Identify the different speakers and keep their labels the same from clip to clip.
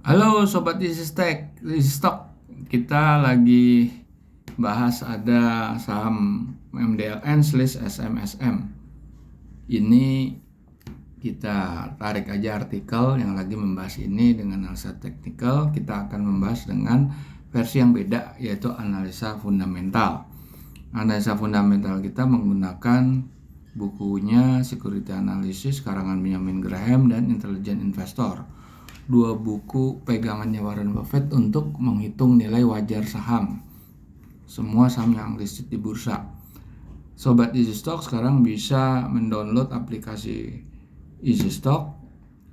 Speaker 1: Halo Sobat Easy Stock. Kita lagi bahas ada saham MDLN/SMSM. Ini kita tarik aja artikel yang lagi membahas ini dengan analisa teknikal. Kita akan membahas dengan versi yang beda, yaitu analisa fundamental. Analisa fundamental kita menggunakan bukunya Security Analysis karangan Benjamin Graham dan Intelligent Investor. Dua buku pegangannya Warren Buffett untuk menghitung nilai wajar saham, semua saham yang listed di bursa. Sobat Easy Stock sekarang bisa mendownload aplikasi Easy Stock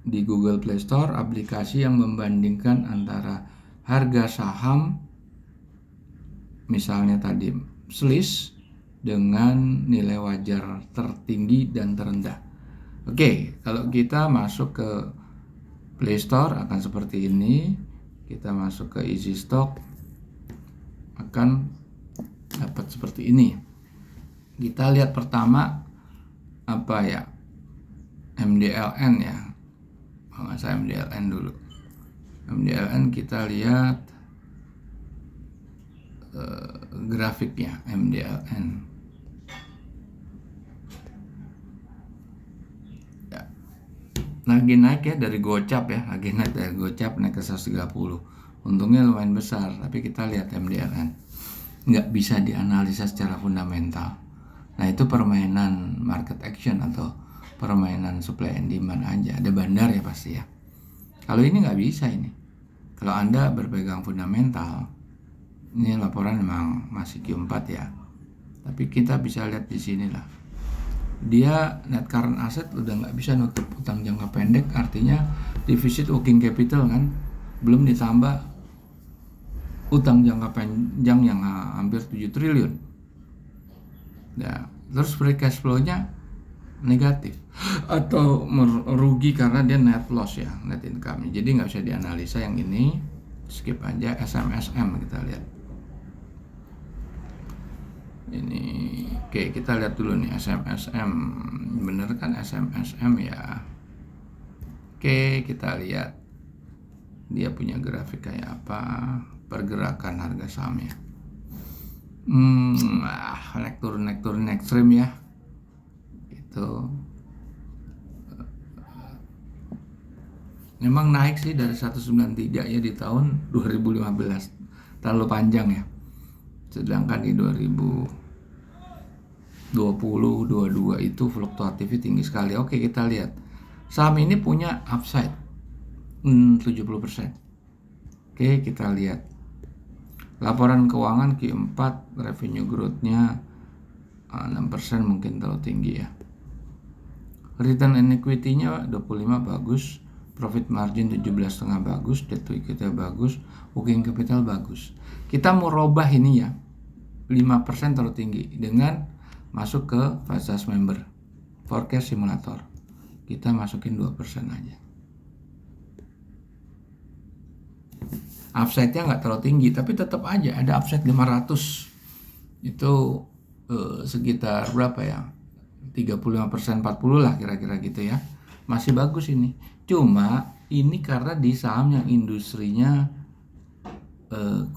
Speaker 1: di Google Play Store, aplikasi yang membandingkan antara harga saham, misalnya tadi SLIS, dengan nilai wajar tertinggi dan terendah. Oke, kalau kita masuk ke Play Store akan seperti ini. Kita masuk ke Easy Stock akan dapat seperti ini. Kita lihat pertama apa ya, MDLN ya. Saya MDLN dulu. MDLN kita lihat grafiknya MDLN. Lagi naik ya dari gocap ya, lagi naik dari gocap naik ke 130. Untungnya lumayan besar, tapi kita lihat MDLN nggak bisa dianalisa secara fundamental. Nah, itu permainan market action atau permainan supply and demand aja, ada bandar ya pasti ya. Kalau ini nggak bisa ini. Kalau Anda berpegang fundamental, ini laporan memang masih Q4 ya. Tapi kita bisa lihat di sini lah. Dia net current asset udah nggak bisa nutup utang jangka pendek, artinya defisit working capital kan, belum ditambah utang jangka panjang yang hampir 7 triliun. Nah, terus free cash flow-nya negatif atau merugi karena dia net loss ya, net income. Jadi nggak bisa dianalisa yang ini, skip aja. SMSM kita lihat. Ini oke, kita lihat dulu nih SMSM, bener kan SMSM ya. Oke, kita lihat dia punya grafik kayak apa, pergerakan harga sahamnya. Naik turun ekstrim ya. Itu memang naik sih dari 193 ya di tahun 2015, terlalu panjang ya. Sedangkan di 2022 itu fluktuatifnya tinggi sekali. Oke, kita lihat saham ini punya upside 70%. Oke, kita lihat laporan keuangan Q4, revenue growth-nya 6% mungkin terlalu tinggi ya. Return on equity-nya 25 bagus, profit margin 17,5 bagus, debt to equity bagus, working capital bagus. Kita mau robah ini ya, 5% terlalu tinggi dengan masuk ke fase member forecast simulator. Kita masukin 2% aja. Upside-nya nggak terlalu tinggi, tapi tetap aja ada upside 500. Itu sekitar berapa ya? 35%, 40 lah kira-kira gitu ya. Masih bagus ini. Cuma ini karena di saham yang industrinya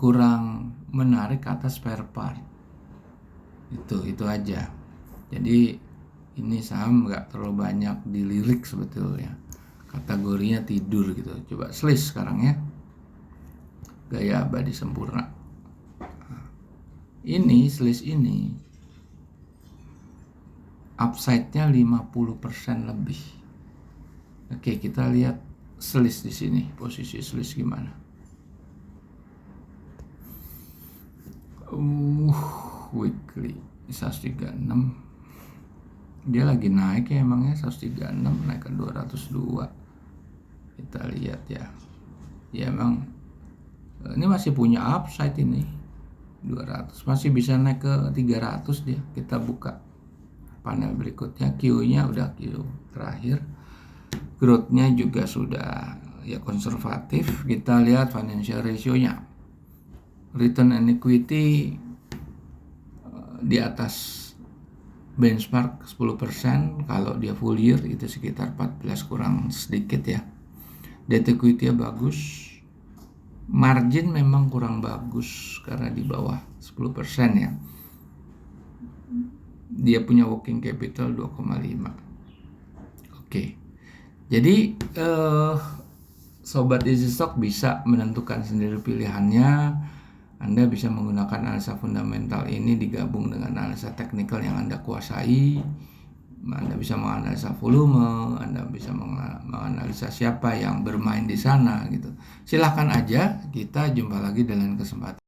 Speaker 1: kurang menarik ke atas spare part. Itu aja. Jadi ini saham nggak terlalu banyak dilirik sebetulnya. Kategorinya tidur gitu. Coba SLIS sekarang ya. Gaya abadi sempurna. Ini SLIS ini upside-nya 50% lebih. Oke, kita lihat SLIS di sini. Posisi SLIS gimana? Weekly 136. Dia lagi naik ya emangnya, 136 naik ke 202. Kita lihat ya. Ya emang ini masih punya upside ini. 200 masih bisa naik ke 300 dia. Kita buka panel berikutnya, Q-nya udah Q terakhir. Growth-nya juga sudah ya konservatif. Kita lihat financial ratio-nya. Return on equity di atas benchmark 10%, kalau dia full year itu sekitar 14 kurang sedikit ya. Debt equity bagus, Margin memang kurang bagus karena di bawah 10% ya. Dia punya working capital 2,5. Oke. Jadi Sobat Easy Stock bisa menentukan sendiri pilihannya. Anda bisa menggunakan analisa fundamental ini digabung dengan analisa teknikal yang Anda kuasai. Anda bisa menganalisa volume, Anda bisa menganalisa siapa yang bermain di sana gitu. Silahkan aja, kita jumpa lagi dalam kesempatan